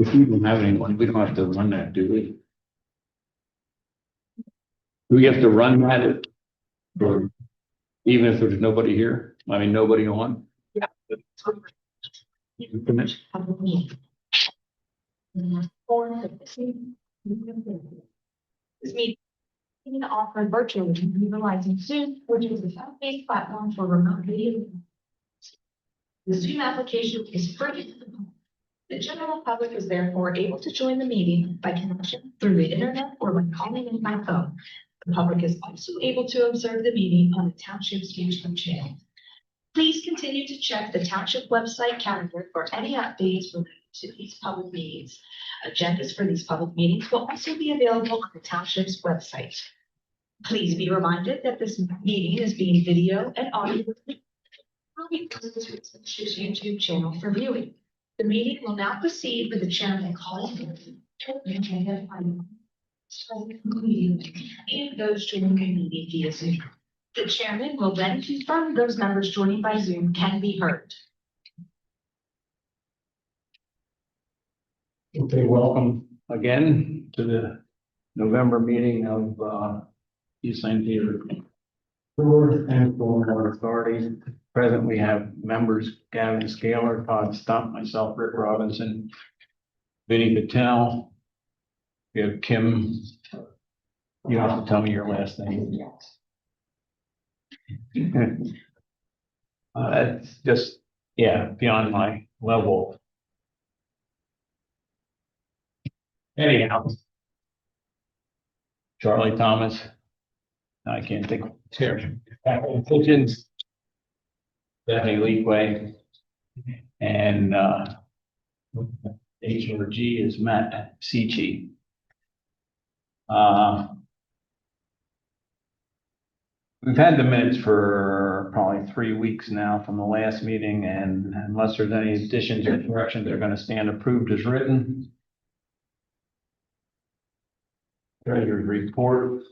If we don't have anyone, we don't have to run that, do we? Do we have to run that? Or even if there's nobody here? I mean, nobody on? Yeah. You finish? Public meeting. This meeting offered virtually utilizing Zoom, which is a fact-based platform for remote video. The Zoom application is free to the public. The general public is therefore able to join the meeting by connection through the internet or by calling in by phone. The public is also able to observe the meeting on the township's YouTube channel. Please continue to check the township website calendar for any updates related to these public meetings. Agendas for these public meetings will also be available on the township's website. Please be reminded that this meeting is being video and audio recorded to the township's YouTube channel for viewing. The meeting will now proceed with the chairman calling and those joining the meeting via Zoom. The chairman will then confirm those members joining by Zoom can be heard. Okay, welcome again to the November meeting of East St. Peter Board and Stormwater Authority. Present, we have members Gavin Scaler, Todd Stump, myself, Rick Robinson, Vinnie Patel. We have Kim. You don't have to tell me your last name. That's just, yeah, beyond my level. Anyhow. Charlie Thomas. I can't think of his here. Pigeons. Stephanie Leakway. And HRG is Matt Seachy. We've had the minutes for probably 3 weeks now from the last meeting, and unless there's any additions or corrections, they're going to stand approved as written. Treasurer's report,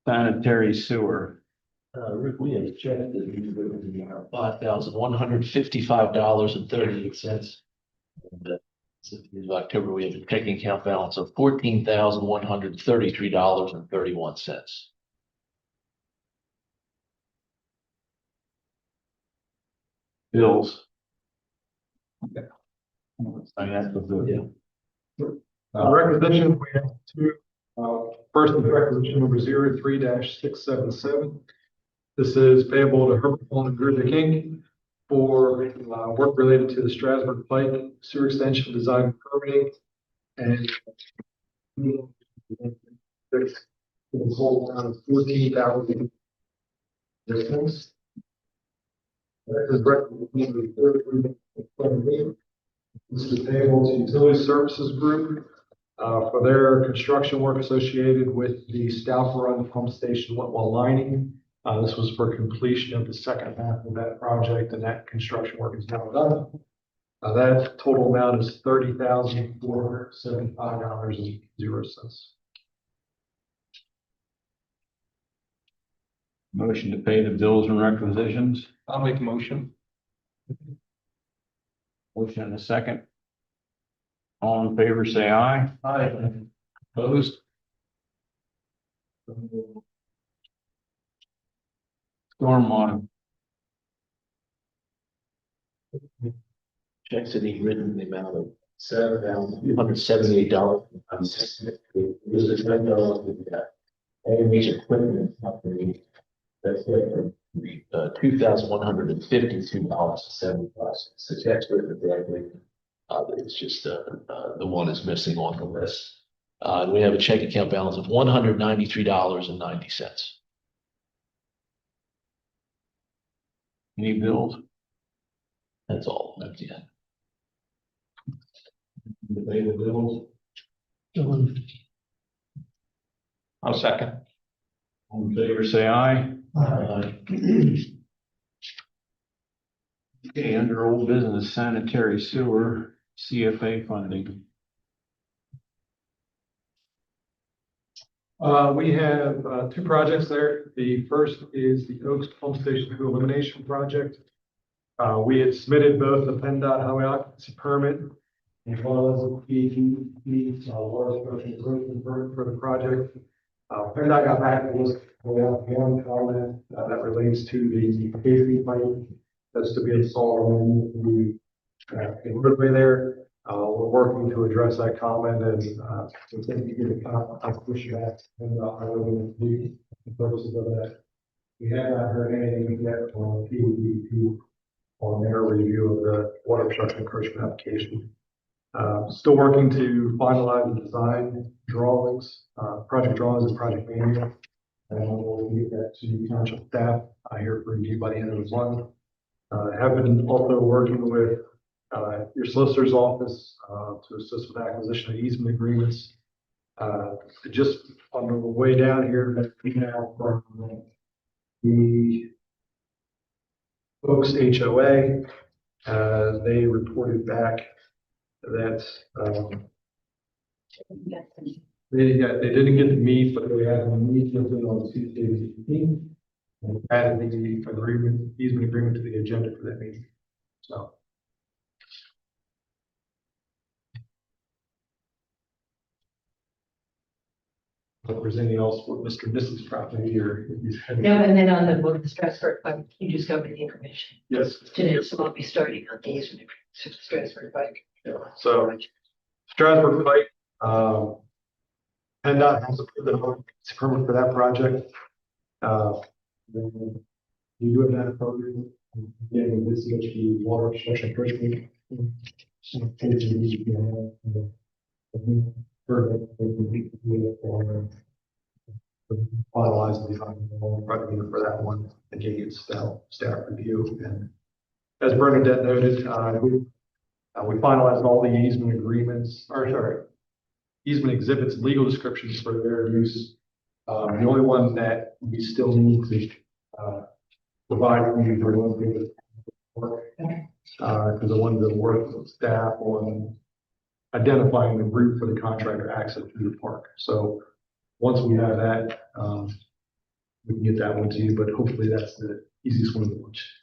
sanitary sewer. Rick, we have checked that $5,155.38. Since the end of October, we have a checking account balance of $14,133.31. Bills. Okay. I mean, that's what the- Requisition, we have two. First is requisition number 03-677. This is payable to Herbert Fulton Group Inc. for work related to the Strasburg Pike sewer extension design permitting and the whole amount of 14,000. This is requisition number 33. This is payable to Utility Services Group for their construction work associated with the Stout Run pump station wall lining. This was for completion of the second half of that project, and that construction work is now done. That total amount is $30,475.00. Motion to pay the bills and requisitions. I'll make a motion. Motion and a second. All in favor, say aye. Aye. Opposed? Stormwater. Checks to be written in the amount of $7,278. This is Amy's Equipment Company. That's $2,152.75. The check's written correctly. It's just the one is missing on the list. And we have a check account balance of $193.90. Any bills? That's all. That's it. To pay the bills. I'll second. All in favor, say aye. Okay, under old business, sanitary sewer, CFA funding. We have two projects there. The first is the Oaks Pump Station Elimination Project. We had submitted both the PennDOT highway occupancy permit as well as the PG needs, water structure improvement for the project. PennDOT got back to us, we have one comment, that relates to the paving pipe that's to be installed on the roadway there. We're working to address that comment and, we think we get a push back and, I will do the purposes of that. We have not heard anything yet from PDP on their review of the water obstruction encroachment application. Still working to finalize the design drawings, project drawings and project manual. And we'll get that to township staff, here for review by the end of the month. Have been also working with, your solicitor's office, to assist with acquisition of easement agreements. Just on the way down here, that we have from the folks HOA, they reported back that, they didn't get to meet, but they had a meeting with them on Tuesday the 15th. And added the agreement, easement agreement to the agenda for that meeting. So. If there's anything else for Mr. and Mrs. property here. No, and then on the book, the Strasburg Pike, you just covered the information Yes. today, so I'll be starting on the easement to Strasburg Pike. So Strasburg Pike, PennDOT has approved the permit for that project. You do have that program, again, with this CHP water obstruction encouragement. Finalize the design for that one, again, it's staff review. And as Bernadette noted, we finalized all the easement agreements, easement exhibits, legal descriptions for their use. The only one that we still need to provide for you for one thing because the ones that work with staff on identifying the route for the contractor access to the park. So once we have that, we can get that one to you, but hopefully that's the easiest one to watch.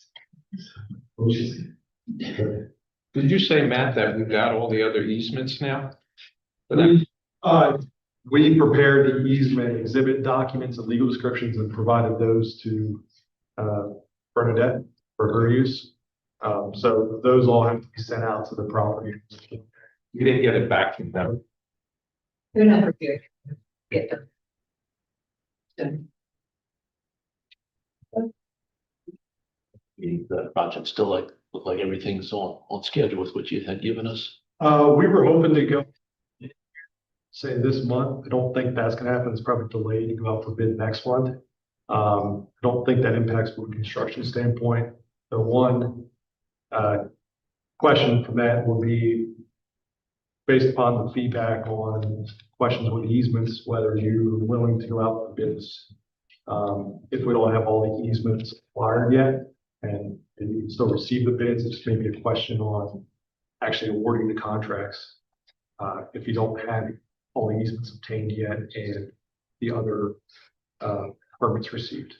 Did you say, Matt, that we've got all the other easements now? We prepared the easement exhibit documents and legal descriptions and provided those to Bernadette for her use. So those all have to be sent out to the property. You didn't get it back from them. They're not prepared. Get them. The project still look like everything's on schedule with what you had given us. We were hoping to go, say this month. I don't think that's gonna happen. It's probably delayed to go out for bid next month. I don't think that impacts from a construction standpoint. The one question from that will be based upon the feedback on questions with easements, whether you're willing to go out for bids. If we don't have all the easements acquired yet, and you can still receive the bids, it's maybe a question on actually awarding the contracts. If you don't have all the easements obtained yet and the other permits received.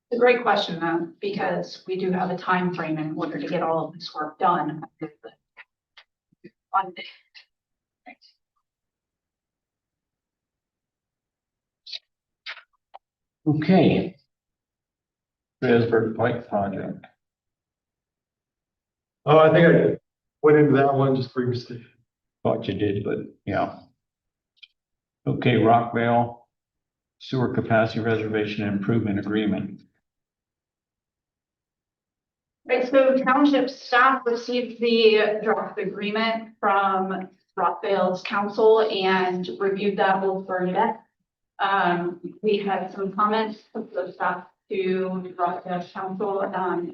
It's a great question, though, because we do have a time frame in order to get all of this work done. Okay. Strasburg Pike project. Oh, I think I went into that one just previously. Thought you did, but yeah. Okay, Rockvale Sewer Capacity Reservation and Improvement Agreement. Right, so township staff received the draft agreement from Rockvale's council and reviewed that with Bernadette. We had some comments from the staff to Rockvale's council,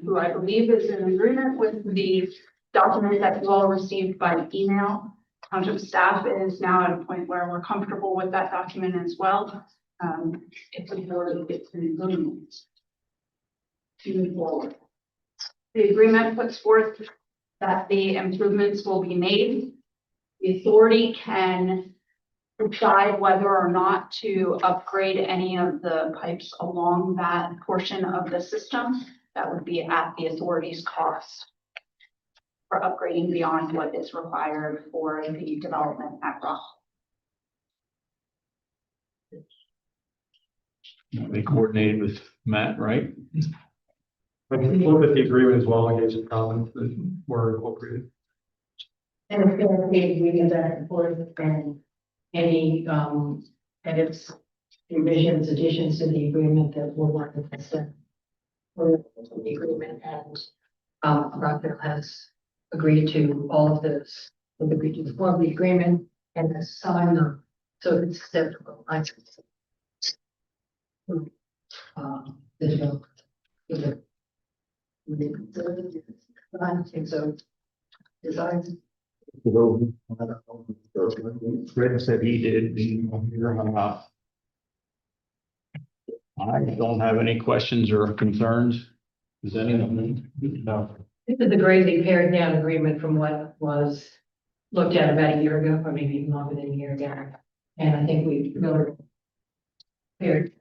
who I believe is in agreement with the document that you all received by email. Township staff is now at a point where we're comfortable with that document as well. If the board gets an agreement to move forward. The agreement puts forth that the improvements will be made. The authority can decide whether or not to upgrade any of the pipes along that portion of the system. That would be at the authority's cost. for upgrading beyond what is required for the development at Rock. They coordinated with Matt, right? I can look at the agreement as well and get some comments that were incorporated. And if there are reading back and forth and any, edits, revisions, additions to the agreement that we'll work with the for the agreement and, Rockville has agreed to all of this, they've agreed to the form of the agreement and has signed them, so it's acceptable. The developer. I think so. Designs. Fred said he did. I don't have any questions or concerns. Does anyone? No. This is a greatly pared down agreement from what was looked at about a year ago, or maybe even longer than a year ago. And I think we really paired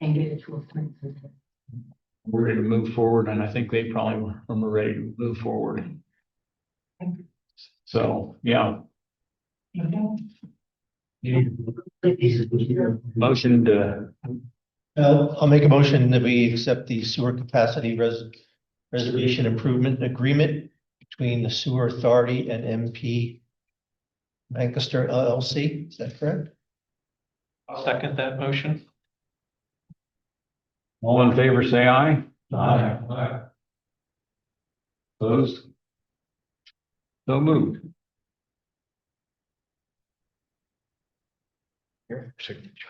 and get it to a point. We're ready to move forward, and I think they probably were ready to move forward. So, yeah. Motion to, I'll make a motion that we accept the sewer capacity reservation improvement agreement between the sewer authority and MP Lancaster LLC. Is that correct? I'll second that motion. all in favor, say aye. Aye. Opposed? So moved. Your signature.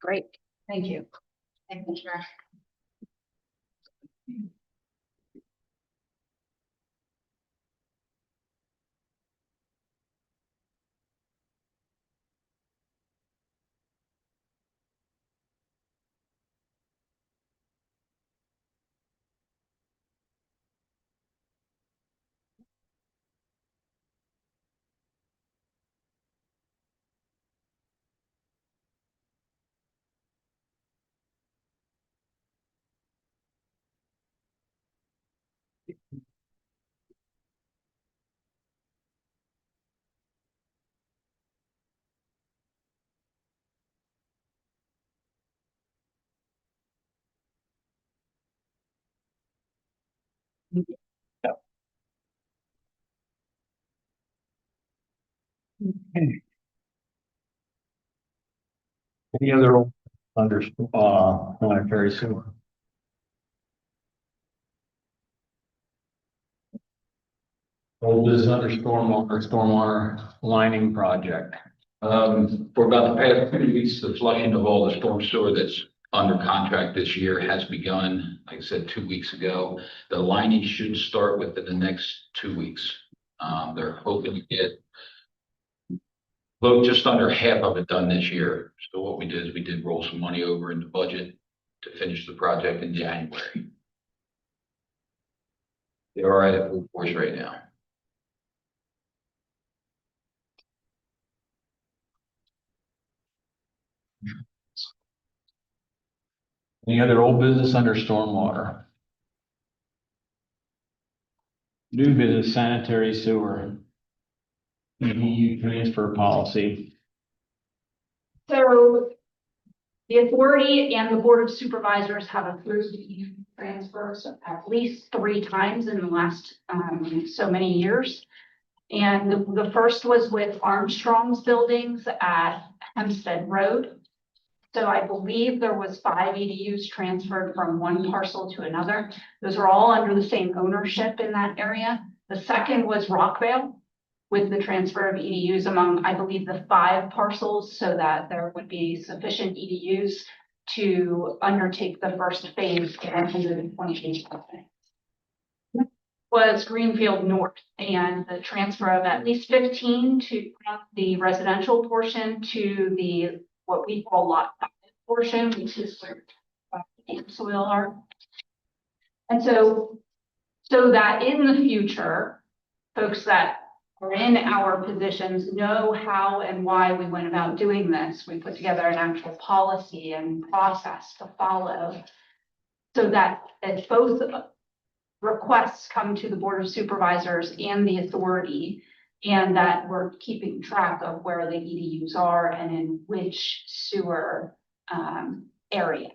Great, thank you. Thank you, Chair. Any other under, planetary sewer? Old business under stormwater lining project. For about the past 2 weeks, the flushing of all the storm sewer that's under contract this year has begun. Like I said, 2 weeks ago, the lining should start within the next 2 weeks. They're hoping to get just under half of it done this year. So what we did is we did roll some money over in the budget to finish the project in January. They are at full force right now. Any other old business under stormwater? New business sanitary sewer. EDU transfer policy. So The authority and the Board of Supervisors have approved transfers at least 3 times in the last so many years. And the first was with Armstrong's buildings at Hempstead Road. So I believe there was 5 EDUs transferred from one parcel to another. Those are all under the same ownership in that area. The second was Rockvale with the transfer of EDUs among, I believe, the 5 parcels so that there would be sufficient EDUs to undertake the first phase of 128 housing. Was Greenfield North and the transfer of at least 15 to the residential portion to the what we call lot 5 portion, which is where the soil are. And so that in the future, folks that are in our positions know how and why we went about doing this. We put together an actual policy and process to follow so that as both requests come to the Board of Supervisors and the authority, and that we're keeping track of where the EDUs are and in which sewer area.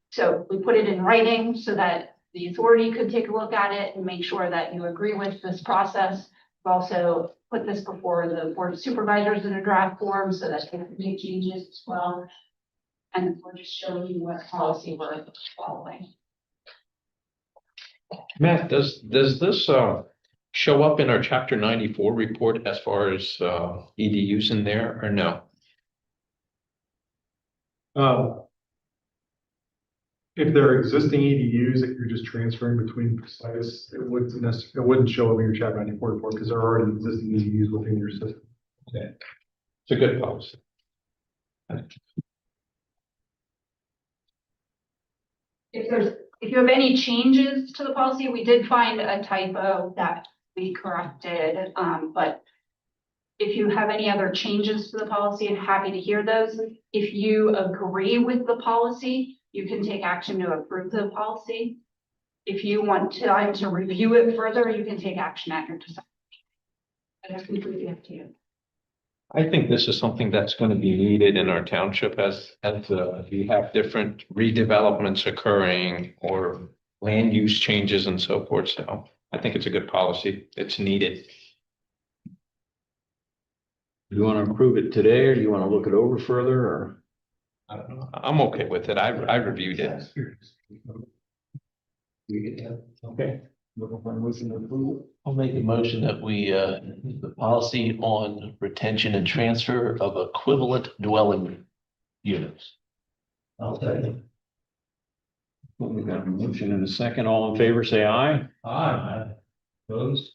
So we put it in writing so that the authority could take a look at it and make sure that you agree with this process. We've also put this before the Board of Supervisors in a draft form so that they can make changes as well. And we're just showing you what policy we're following. Matt, does this show up in our chapter 94 report as far as EDUs in there or no? If there are existing EDUs that you're just transferring between sites, it wouldn't show up in your chapter 94 report because there are already existing EDUs within your system. Okay. It's a good policy. If you have any changes to the policy, we did find a typo that we corrected, but if you have any other changes to the policy, I'm happy to hear those. If you agree with the policy, you can take action to approve the policy. If you want time to review it further, you can take action at your discretion. That's completely up to you. I think this is something that's going to be needed in our township as we have different redevelopments occurring or land use changes and so forth. So I think it's a good policy. It's needed. Do you want to approve it today or do you want to look it over further or? I don't know. I'm okay with it. I reviewed it. Okay. Looking for a motion to approve. I'll make a motion that we, the policy on retention and transfer of equivalent dwelling units. I'll second. We've got a motion and a second. All in favor, say aye. Aye. Opposed?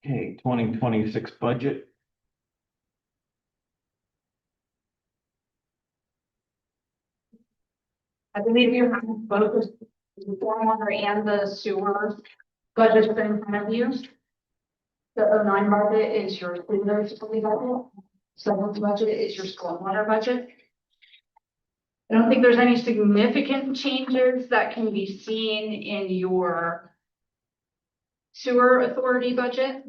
Okay, 2026 budget. I believe you have both the stormwater and the sewer budgets in front of you. The 09 budget is your sewer utility budget. Severance budget is your stormwater budget. I don't think there's any significant changes that can be seen in your sewer authority budget.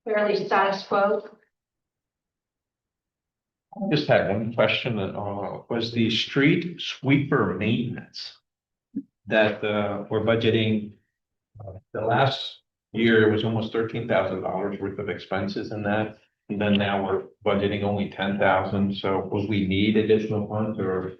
Fairly status quo. I just had one question. Was the street sweeper maintenance that we're budgeting? The last year it was almost $13,000 worth of expenses in that. And then now we're budgeting only 10,000. So will we need additional funds or?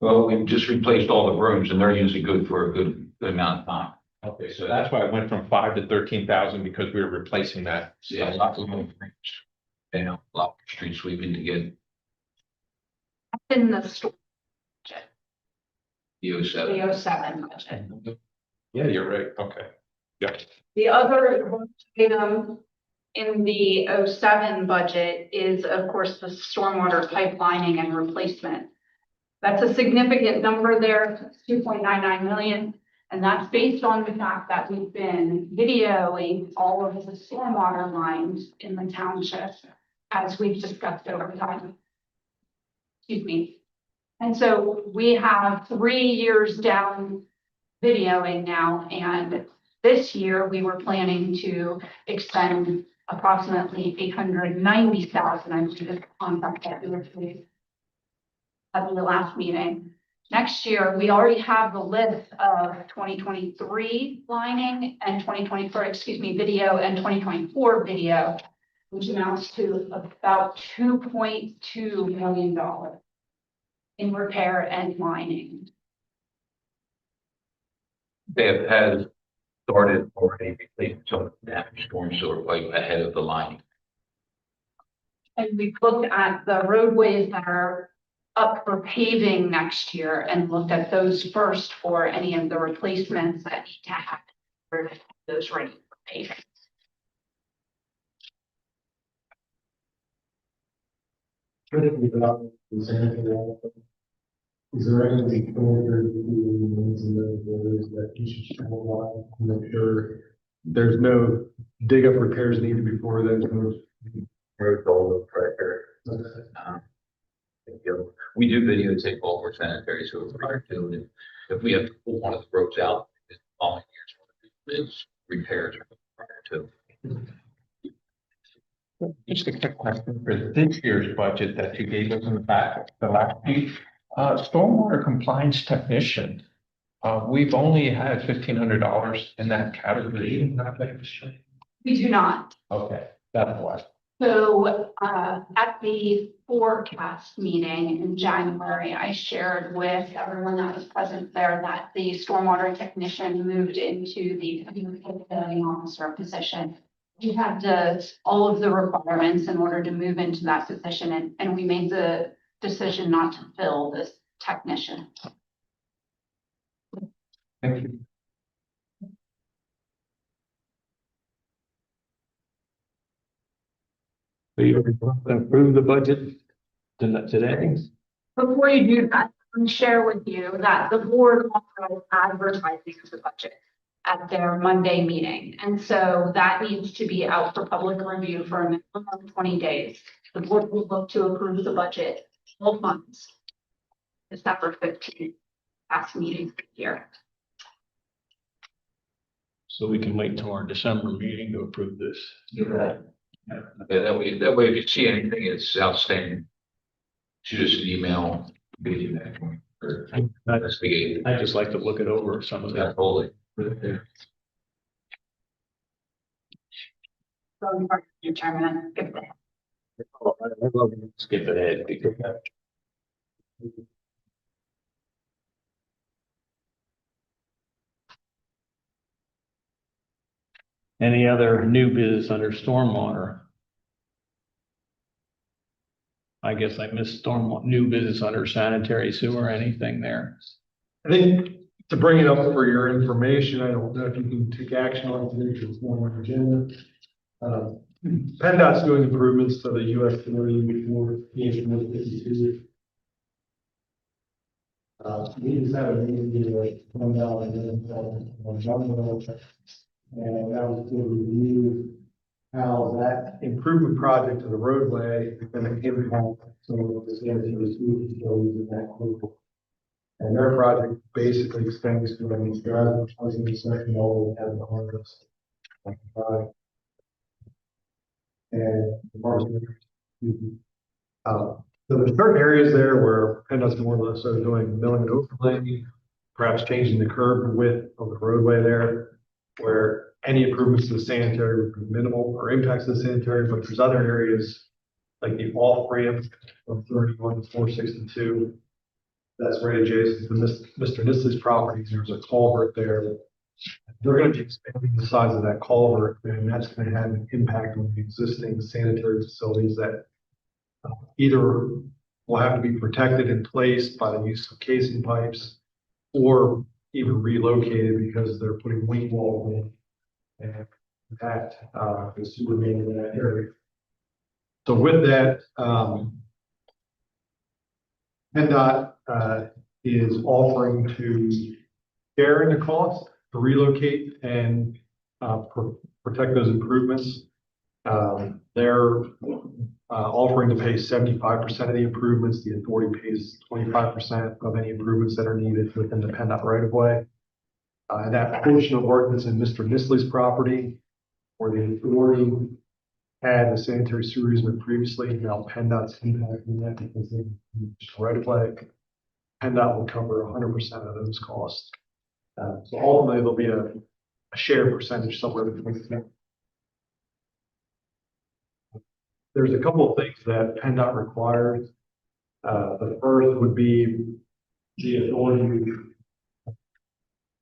Well, we've just replaced all the brooms and they're usually good for a good amount of time. Okay, so that's why it went from 5 to 13,000 because we were replacing that. Yeah, lots of money. You know, a lot of street sweeping to get In the store, the 07. the 07 budget. Yeah, you're right. Okay. Yeah. The other item in the 07 budget is, of course, the stormwater pipelining and replacement. That's a significant number there, 2.99 million. And that's based on the fact that we've been videoing all of the stormwater lines in the township as we've discussed over time. Excuse me. And so we have 3 years down videoing now, and This year, we were planning to expend approximately 890,000, I believe, is the contract that we were doing at the last meeting. Next year, we already have the list of 2023 lining and 2024, video and 2024 video, which amounts to about $2.2 million in repair and lining. They have started already replacing some of the damaged storm sewer pipe ahead of the line. And we've looked at the roadways that are up for paving next year and looked at those first for any of the replacements that need to happen for those ready for paving. Is there anything that you should streamline to make sure there's no dig up repairs needed before those moves? Road goal of pressure. We do videotape all of our sanitary sewer prior to it. If we have to pull one of the roads out, the following years, repairs are prior to. Just a quick question for this year's budget that you gave us in the back, the last sheet. Stormwater compliance technician. We've only had $1,500 in that category. We do not. Okay, that's why. So at the forecast meeting in January, I shared with everyone that was present there that the stormwater technician moved into the building officer position. We had all of the requirements in order to move into that position, and we made the decision not to fill this technician. Thank you. So you approve the budget today? Before you do that, let me share with you that the board authorized advertising of the budget at their Monday meeting. And so that needs to be out for public review for a minimum of 20 days. The board will look to approve the budget 12 months. December 15th, last meeting this year. So we can wait till our December meeting to approve this. Yeah, that way, if you see anything that's outstanding, shoot us an email, get you back or investigate. I just like to look it over some of that. Totally. So your chairman, give that. I love to skip ahead because any other new business under stormwater? I guess I missed new business under sanitary sewer, anything there? I think to bring it up for your information, I don't know if you can take action on it, it's more on the agenda. PennDOT's doing improvements to the US 40 before PH 52. We just had a meeting like $1 on John, and that was to review how that improvement project to the roadway is going to impact some of the sanitary sewer facilities in that corridor. And their project basically extends to the drive, housing section all the way down to Harvest. And so there's certain areas there where PennDOT's more or less are doing milling and overlaying, perhaps changing the curb width of the roadway there, where any improvements to the sanitary would be minimal or impacts to the sanitary, but there's other areas like the off ramp from 31 to 462. That's right adjacent to Mr. Nisley's properties. There's a culvert there. They're going to be expanding the size of that culvert, and that's going to have an impact on the existing sanitary facilities that either will have to be protected in place by the use of casing pipes or even relocated because they're putting wing walls in, and that is sewer main in that area. So with that, PennDOT is offering to share in the cost to relocate and protect those improvements. They're offering to pay 75% of the improvements. The authority pays 25% of any improvements that are needed within the PennDOT right of way. And that portion of work that's in Mr. Nisley's property, where the authority had a sanitary sewer easement previously, now PennDOT's impacting that because they just right away. PennDOT will cover 100% of those costs. So ultimately, there'll be a shared percentage somewhere between them. There's a couple of things that PennDOT requires. The first would be the authority,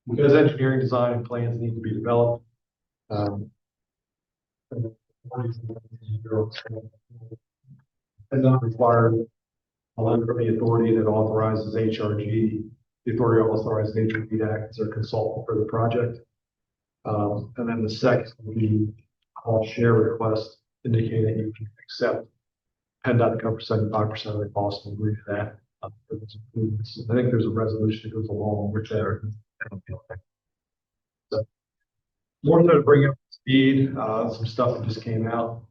because engineering design and plans need to be developed. PennDOT requires a letter from the authority that authorizes HRG. The authority authorizes HRG to act as their consultant for the project. And then the second would be a share request indicating that you can accept PennDOT to cover 75% of the cost and agree to that. For those improvements. I think there's a resolution that goes along with that. So, more so to bring up to speed, some stuff that just came out.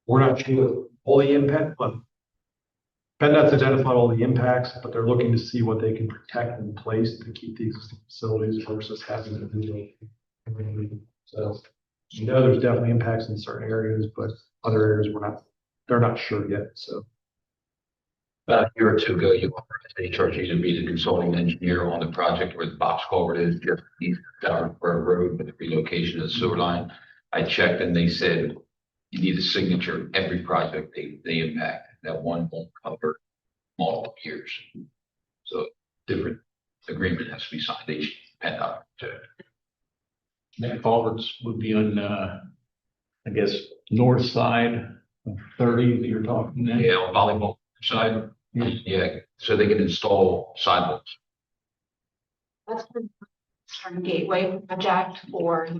We're not sure all the impact, but PennDOT's identified all the impacts, but they're looking to see what they can protect in place to keep the existing facilities versus having to do it. So, you know, there's definitely impacts in certain areas, but other areas they're not sure yet. So. About a year or two ago, you authorized HRG to be the consulting engineer on the project where the box culvert is just east of Davenport Road with the relocation of the sewer line. I checked and they said you need a signature every project they impact. That one won't cover multiple years. So different agreement has to be signed. They PennDOT to. That culverts would be on, I guess, north side of 30 that you're talking now. Yeah, on volleyball side. Yeah, so they can install sidewalks. That's the Eastern Gateway project or the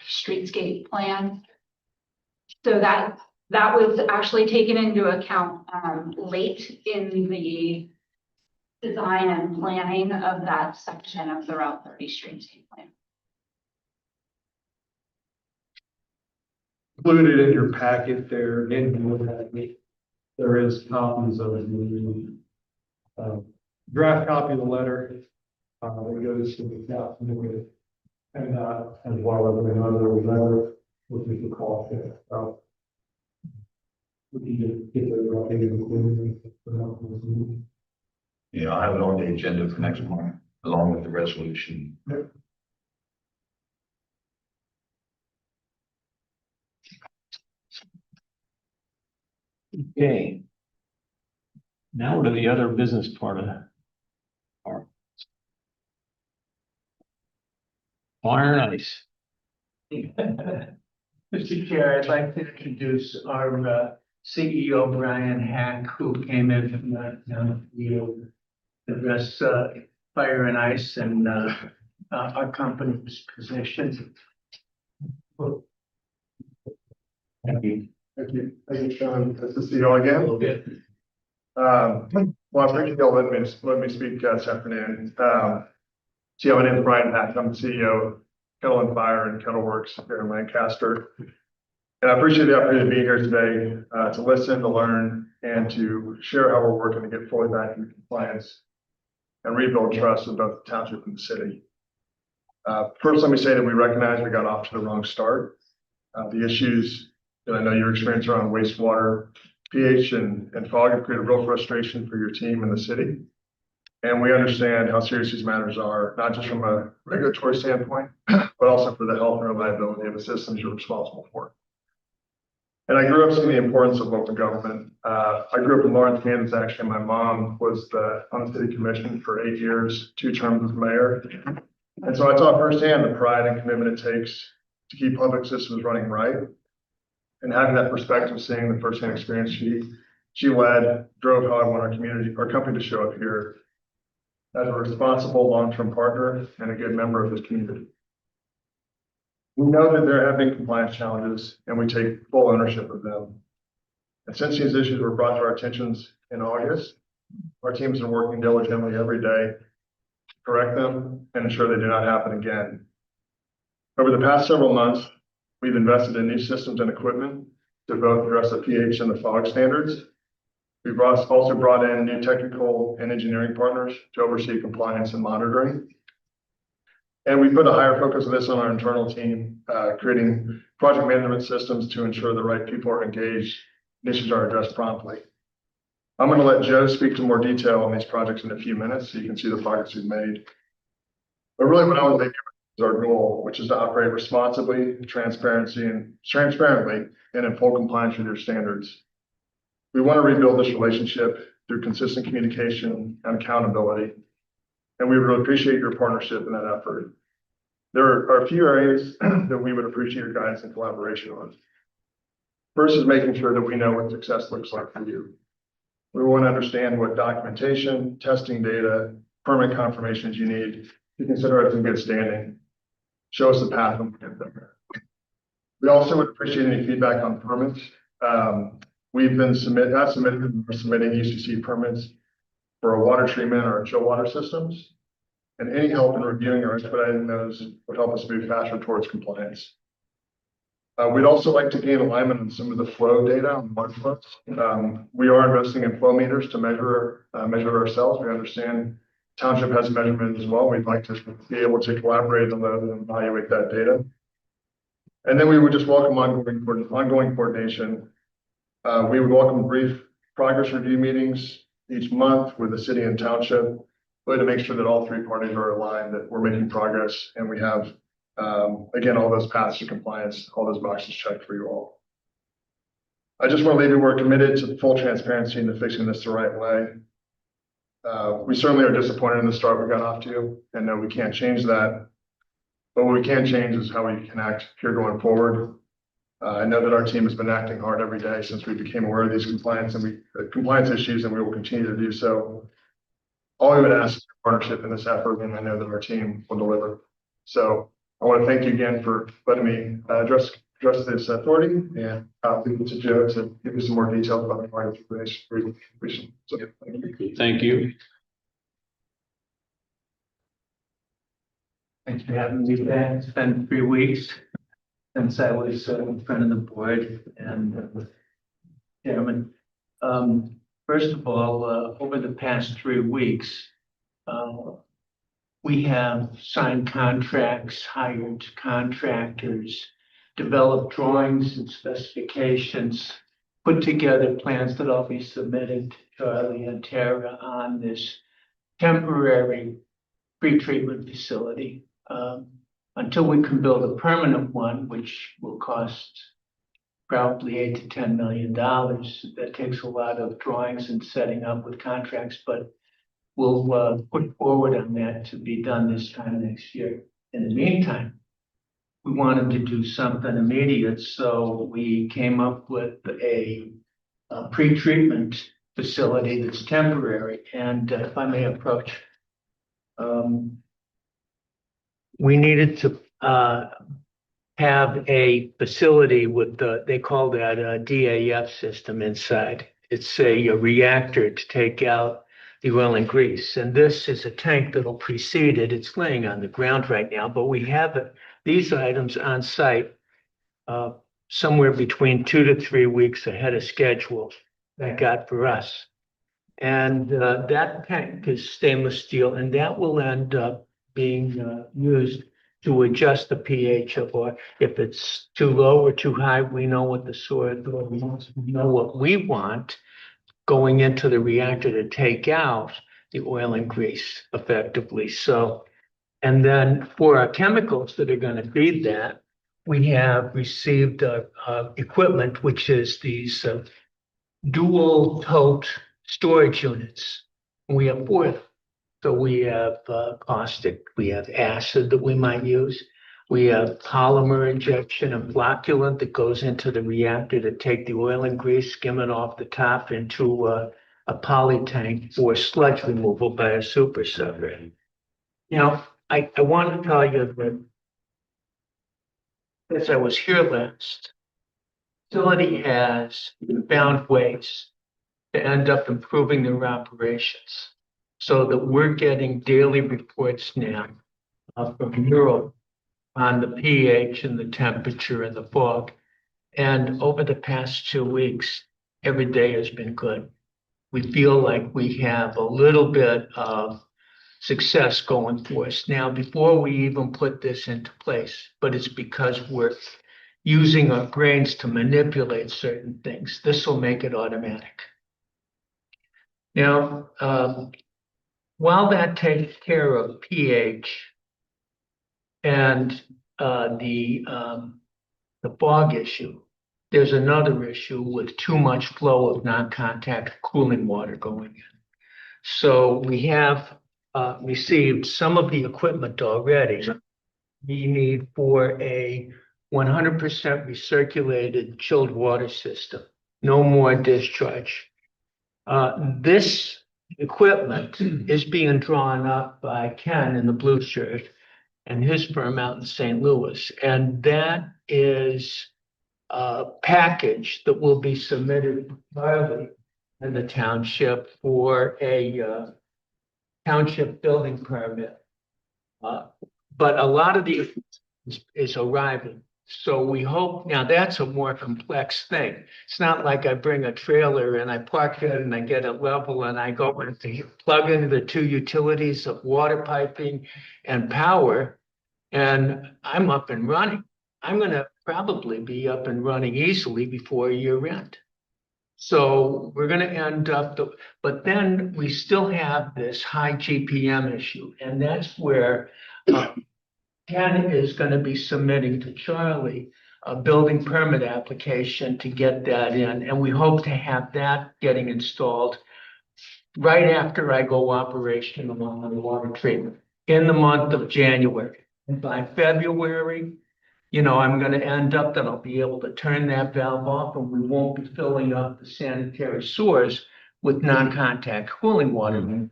streetscape plan. So that was actually taken into account late in the design and planning of that section of the Route 30 streetscape plan. Included in your packet there, there is copies of the draft copy of the letter. That goes to the council and as well as another letter, which is the call for. We can just get the updated. Yeah, I'll have it on the agenda for next month, along with the resolution. Okay. Now to the other business part of our fire and ice. Mr. Chair, I'd like to introduce our CEO, Brian Hack, who came in from the field to address fire and ice and our company's position. Thank you. Thank you. Thank you, Sean. Nice to see you all again. A little bit. Well, I appreciate y'all letting me speak this afternoon. See, my name is Brian Hack. I'm the CEO of Kettle and Fire and Kettle Works here in Lancaster. And I appreciate the opportunity to be here today to listen, to learn, and to share how we're working to get fully back into compliance and rebuild trust with both the township and the city. First, let me say that we recognize we got off to the wrong start. The issues that I know you're experiencing around wastewater, pH, and fog have created real frustration for your team and the city. And we understand how serious these matters are, not just from a regulatory standpoint, but also for the health and reliability of the systems you're responsible for. And I grew up seeing the importance of local government. I grew up in Lawrence, Kansas. Actually, my mom was on the city commission for 8 years, 2 terms as mayor. And so I saw firsthand the pride and commitment it takes to keep public systems running right. And having that perspective, seeing the firsthand experience she led, drove how I want our company to show up here as a responsible long-term partner and a good member of this community. We know that there have been compliance challenges and we take full ownership of them. And since these issues were brought to our attentions in August, our teams are working diligently every day to correct them and ensure they do not happen again. Over the past several months, we've invested in new systems and equipment to both address the pH and the fog standards. We've also brought in new technical and engineering partners to oversee compliance and monitoring. And we put a higher focus of this on our internal team, creating project management systems to ensure the right people are engaged, and issues are addressed promptly. I'm going to let Joe speak to more detail on these projects in a few minutes so you can see the progress we've made. But really what I want to make is our goal, which is to operate responsibly, transparently, and in full compliance with your standards. We want to rebuild this relationship through consistent communication and accountability. And we would appreciate your partnership in that effort. There are a few areas that we would appreciate your guidance and collaboration on. First is making sure that we know what success looks like for you. We want to understand what documentation, testing data, permit confirmations you need to consider us in good standing. Show us the path and we'll get there. We also would appreciate any feedback on permits. We're submitting UCC permits for our water treatment or chill water systems. And any help in reviewing or expediting those would help us move faster towards compliance. We'd also like to gain alignment on some of the flow data on water flows. We are investing in flow meters to measure ourselves. We understand Township has measurement as well. We'd like to be able to collaborate on those and evaluate that data. And then we would just welcome ongoing coordination. We would welcome brief progress review meetings each month with the city and township, really to make sure that all three parties are aligned, that we're making progress, and we have, again, all those paths to compliance, all those boxes checked for you all. I just want to leave you, we're committed to full transparency and to fixing this the right way. We certainly are disappointed in the start we got off to, and know we can't change that. But what we can change is how we can act here going forward. I know that our team has been acting hard every day since we became aware of these compliance issues, and we will continue to do so. All we would ask is partnership in this effort, and I know that our team will deliver. So I want to thank you again for letting me address this authority, and I'll leave it to Joe to give you some more details about the fire information. So, thank you. Thank you. Thanks for having me back. It's been 3 weeks since I was in front of the board and chairman. First of all, over the past 3 weeks, we have signed contracts, hired contractors, developed drawings and specifications, put together plans that I'll be submitted to Charlie and Tara on this temporary pretreatment facility. Until we can build a permanent one, which will cost probably $8 to $10 million. That takes a lot of drawings and setting up with contracts, but we'll put forward on that to be done this time next year. In the meantime, we wanted to do something immediate, so we came up with a pretreatment facility that's temporary. And if I may approach, we needed to have a facility with they call that a DAF system inside. It's a reactor to take out the oil and grease. And this is a tank that'll precede it. It's laying on the ground right now, but we have these items on site somewhere between 2 to 3 weeks ahead of schedule that got for us. And that tank is stainless steel, and that will end up being used to adjust the pH of, or if it's too low or too high, we know what the soil wants. We know what we want going into the reactor to take out the oil and grease effectively. So, and then for our chemicals that are going to feed that, we have received equipment, which is these dual tote storage units. We have 4 of them. So we have caustic, we have acid that we might use. We have polymer injection and flocculant that goes into the reactor to take the oil and grease, skim it off the top into a poly tank for sludge removal by a super sucker. Now, I want to tell you that as I was here last, the facility has found ways to end up improving their operations, so that we're getting daily reports now from Europe on the pH and the temperature and the fog. And over the past 2 weeks, every day has been good. We feel like we have a little bit of success going for us now before we even put this into place, but it's because we're using our brains to manipulate certain things. This will make it automatic. Now, while that takes care of pH and the fog issue, there's another issue with too much flow of non-contact cooling water going in. So we have received some of the equipment already. We need for a 100% recirculated chilled water system, no more discharge. This equipment is being drawn up by Ken in the blue shirt and his firm out in St. Louis. And that is a package that will be submitted entirely in the township for a township building permit. But a lot of the is arriving. So we hope, now that's a more complex thing. It's not like I bring a trailer and I park it and I get it level and I go and plug into the two utilities of water piping and power, and I'm up and running. I'm gonna probably be up and running easily before year end. So we're gonna end up, but then we still have this high GPM issue, and that's where Ken is gonna be submitting to Charlie a building permit application to get that in, and we hope to have that getting installed right after I go operational on the water treatment in the month of January. And by February, you know, I'm gonna end up that I'll be able to turn that valve off and we won't be filling up the sanitary sewers with non-contact cooling water.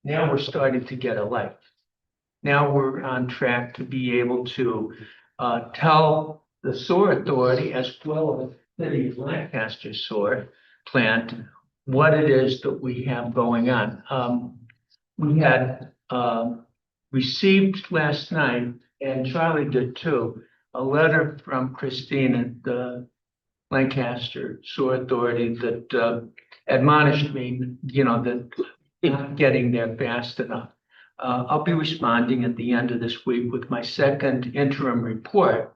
Now we're starting to get a light. Now we're on track to be able to tell the sewer authority as well as the city of Lancaster sewer plant what it is that we have going on. We had received last night, and Charlie did too, a letter from Christine at the Lancaster Sewer Authority that admonished me, you know, that not getting there fast enough. I'll be responding at the end of this week with my second interim report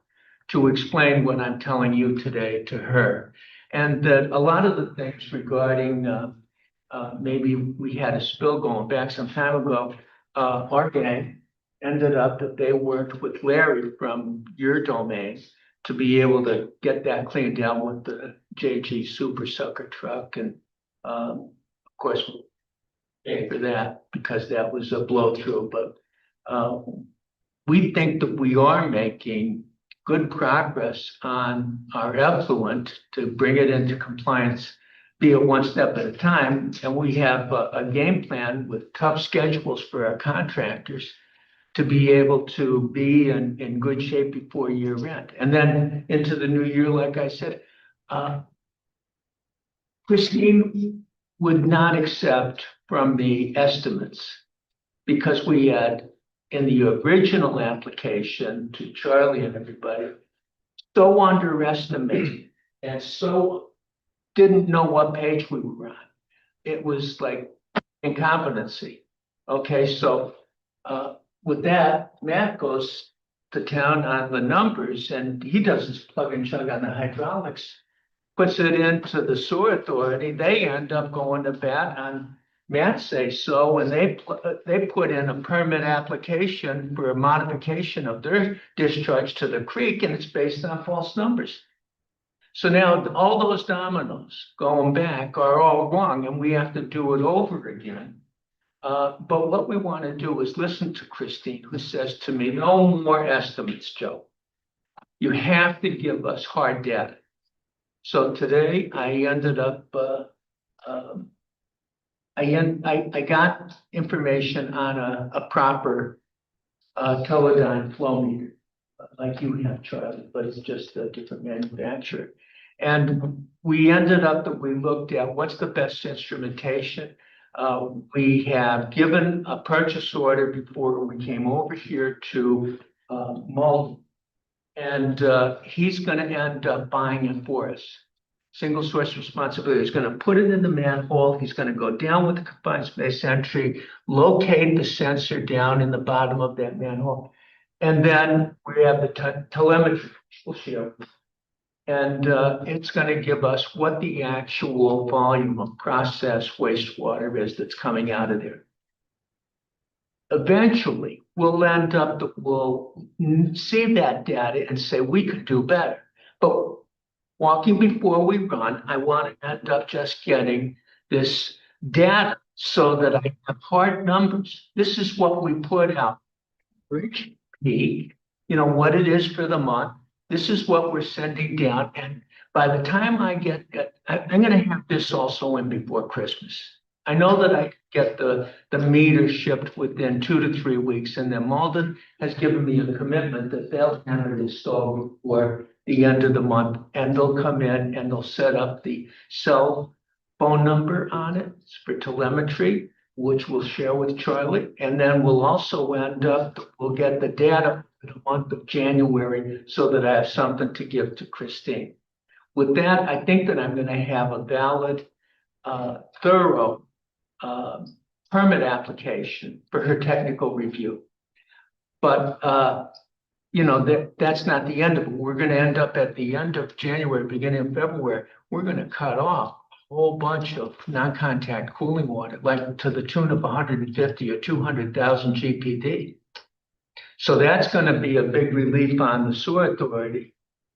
to explain what I'm telling you today to her. And that a lot of the things regarding maybe we had a spill going back some time ago, our gang ended up that they worked with Larry from your domain to be able to get that cleaned out with the JG Super Sucker truck. And of course, pay for that because that was a blow through. But we think that we are making good progress on our effluent to bring it into compliance, be it one step at a time. And we have a game plan with tough schedules for our contractors to be able to be in good shape before year end. And then into the new year, like I said, Christine would not accept from the estimates because we had in the original application to Charlie and everybody so underestimated and so didn't know what page we were on. It was like incompetency. Okay, so with that, Matt goes to town on the numbers and he does his plug and chug on the hydraulics, puts it into the sewer authority. They end up going to bat on Matt say so, and they put in a permit application for a modification of their discharge to the creek, and it's based on false numbers. So now all those dominoes going back are all wrong, and we have to do it over again. But what we want to do is listen to Christine, who says to me, no more estimates, Joe. You have to give us hard data. So today I ended up, I got information on a proper Teledyne flow meter, like you have, Charlie, but it's just a different manufacturer. And we ended up that we looked at what's the best instrumentation. We have given a purchase order before we came over here to Malden. And he's going to end up buying it for us. single source responsibility. He's gonna put it in the manhole. He's gonna go down with the confined space entry, locate the sensor down in the bottom of that manhole. And then we have the telemetry we'll share. And it's gonna give us what the actual volume of processed wastewater is that's coming out of there. Eventually, we'll end up, we'll see that data and say we could do better. But walking before we run, I want to end up just getting this data so that I have hard numbers. This is what we put out. Bridge peak, you know, what it is for the month. This is what we're sending down. And by the time I get, I'm going to have this also in before Christmas. I know that I get the meter shipped within 2 to 3 weeks, and then Malden has given me a commitment that they'll have it installed before the end of the month, and they'll come in and they'll set up the cell phone number on it for telemetry, which we'll share with Charlie, and then we'll also we'll get the data for the month of January so that I have something to give to Christine. With that, I think that I'm going to have a valid, thorough permit application for her technical review. But, you know, that's not the end of it. We're going to end up at the end of January, beginning of February, we're going to cut off a whole bunch of non-contact cooling water, like to the tune of 150 or 200,000 GPD. So that's going to be a big relief on the sewer authority.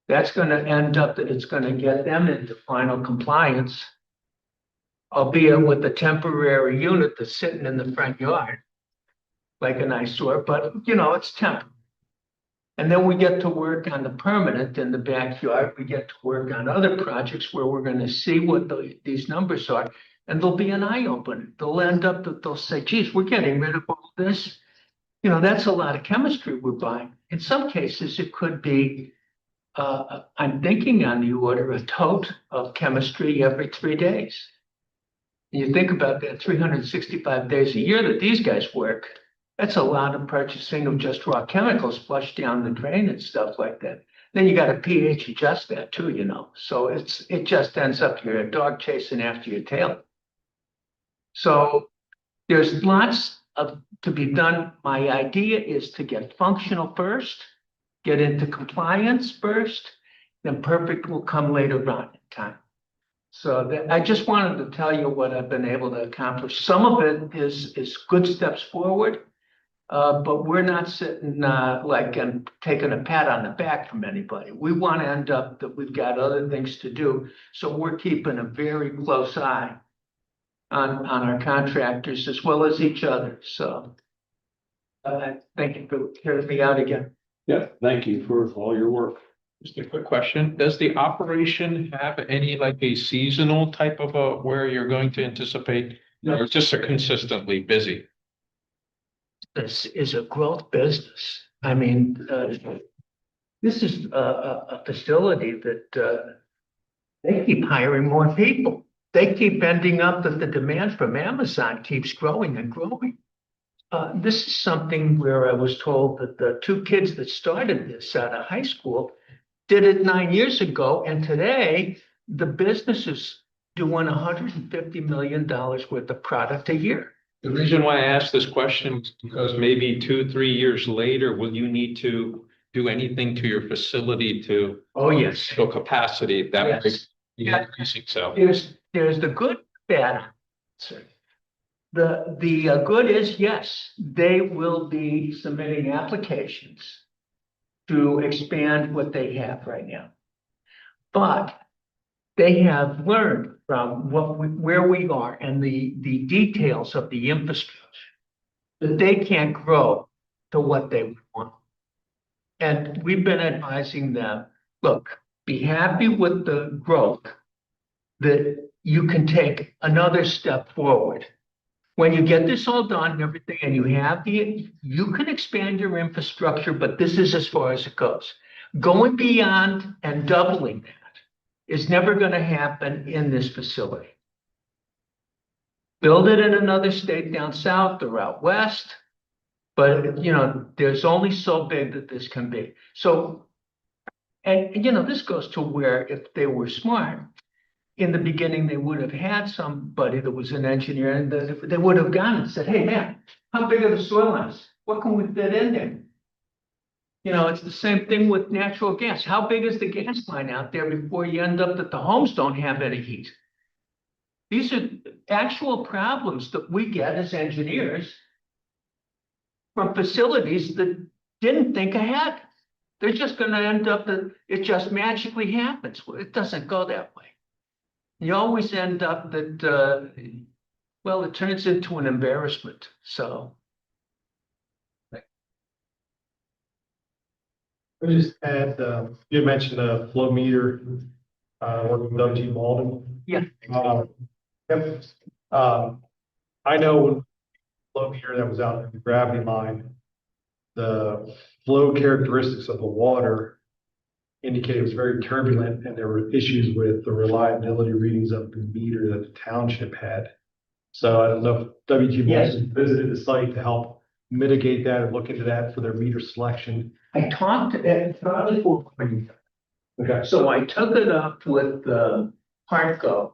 That's going to end up that it's going to get them into final compliance, albeit with a temporary unit that's sitting in the front yard, like an eyesore, but you know, it's temporary. And then we get to work on the permanent in the backyard. We get to work on other projects where we're going to see what these numbers are, and there'll be an eye opener. They'll end up that they'll say, geez, we're getting rid of all this. You know, that's a lot of chemistry we're buying. In some cases, it could be, I'm thinking on the order, a tote of chemistry every 3 days. You think about that 365 days a year that these guys work, that's a lot of purchasing of just raw chemicals flushed down the drain and stuff like that. Then you got to pH adjust that too, you know. So it just ends up you're a dog chasing after your tail. So there's lots to be done. My idea is to get functional first, get into compliance first, then perfect will come later on in time. So I just wanted to tell you what I've been able to accomplish. Some of it is good steps forward, but we're not sitting like and taking a pat on the back from anybody. We want to end up that we've got other things to do. So we're keeping a very close eye on our contractors as well as each other. So thank you for hearing me out again. Yeah, thank you for all your work. Just a quick question. Does the operation have any like a seasonal type of where you're going to anticipate or just a consistently busy? This is a growth business. I mean, this is a facility that they keep hiring more people. They keep ending up that the demand from Amazon keeps growing and growing. This is something where I was told that the 2 kids that started this out of high school did it 9 years ago, and today the business is doing $150 million worth of product a year. The reason why I asked this question is because maybe 2-3 years later, will you need to do anything to your facility to yes, show capacity that yes. would be increasing? So There's the good, bad. The good is, yes, they will be submitting applications to expand what they have right now. But they have learned from where we are and the details of the infrastructure that they can't grow to what they want. And we've been advising them, look, be happy with the growth that you can take another step forward. When you get this all done and everything, and you have you can expand your infrastructure, but this is as far as it goes. Going beyond and doubling that is never going to happen in this facility. Build it in another state down south or out west, but you know, there's only so big that this can be. So, and you know, this goes to where if they were smart, in the beginning, they would have had somebody that was an engineer and they would have gone and said, hey, man, how big are the soil lines? What can we fit in there? You know, it's the same thing with natural gas. How big is the gas line out there before you end up that the homes don't have any heat? These are actual problems that we get as engineers from facilities that didn't think ahead. They're just gonna end up that it just magically happens. Well, it doesn't go that way. You always end up that, well, it turns into an embarrassment, so. I just add, you mentioned the flow meter, working with W.G. Malden. Yeah. Yep. I know when flow meter that was out in the gravity line, the flow characteristics of the water indicated it was very turbulent and there were issues with the reliability readings of the meter that the township had. So I don't know if W.G. Yes. Malden visited the site to help mitigate that or look into that for their meter selection. I talked to Charlie for. Okay. So I took it up with Hartco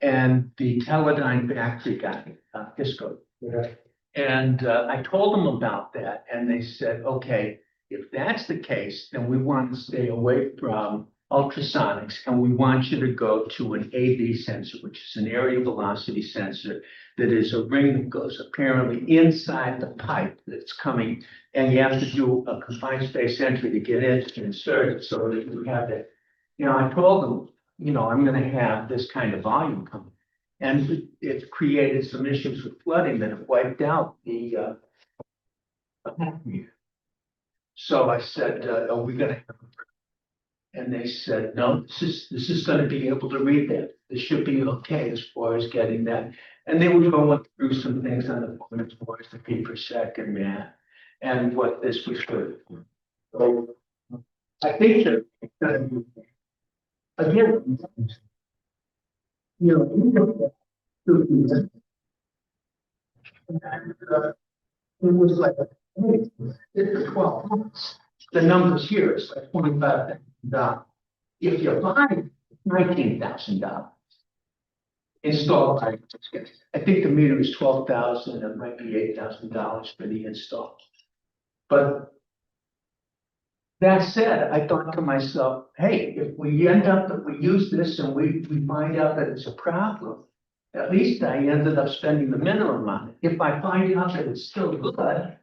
and the Teledyne factory guy, Hisco. Okay. And I told them about that and they said, okay, if that's the case, then we want to stay away from ultrasonics and we want you to go to an AV sensor, which is an area velocity sensor that is a ring that goes apparently inside the pipe that's coming. And you have to do a confined space entry to get in to insert it so that you have it. You know, I told them, you know, I'm gonna have this kind of volume coming. And it created some issues with flooding that have wiped out the so I said, are we gonna have? And they said, no, this is gonna be able to read that. This should be okay as far as getting that. And they were going through some things on the phone as far as the feet per second, man, and what this was for. So I think that again, you know, it was like, hey, it's 12 months. The numbers here is like $25,000. If you buy $19,000 installed, I think the meter is $12,000. It might be $8,000 for the install. But that said, I thought to myself, hey, if we end up that we use this and we find out that it's a problem, at least I ended up spending the minimum on it. If I find out that it's still good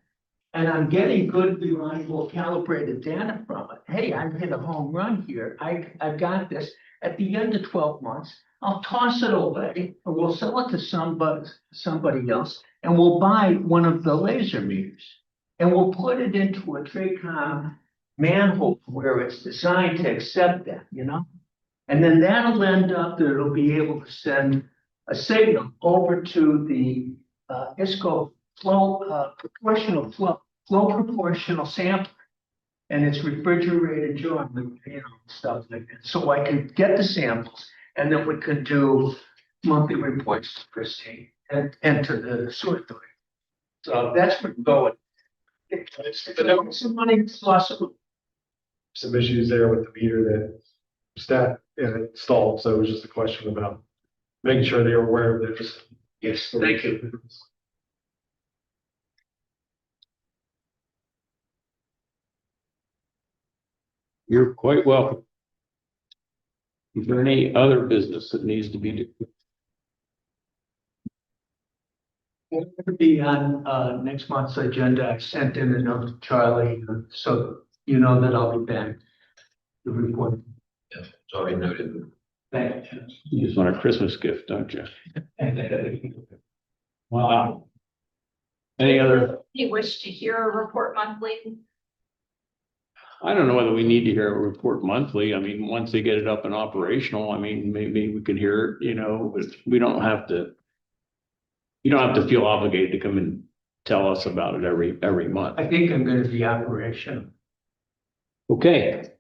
and I'm getting good, reliable, calibrated data from it, hey, I've hit a home run here. I've got this. At the end of 12 months, I'll toss it away or we'll sell it to somebody else and we'll buy one of the laser meters and we'll put it into a TRACOM manhole where it's designed to accept that, you know? And then that'll end up that it'll be able to send a signal over to the ISCO flow proportional sampler. And it's refrigerated jar, you know, stuff like that. So I can get the samples and then we can do monthly reports to Christine and enter the sewer authority. So that's where we're going. Some money lost. Some issues there with the meter that staff installed, so it was just a question about making sure they were aware of this. Yes, thank you. You're quite welcome. Is there any other business that needs to be? It'll be on next month's agenda. I sent in a note to Charlie, so you know that I'll be back to report. Yeah, it's already noted. Thank you. You just want a Christmas gift, don't you? Wow. Any other? You wish to hear a report monthly? I don't know whether we need to hear a report monthly. I mean, once they get it up and operational, I mean, maybe we could hear it, you know, but we don't have to. You don't have to feel obligated to come and tell us about it every month. I think I'm going to be operational. Okay.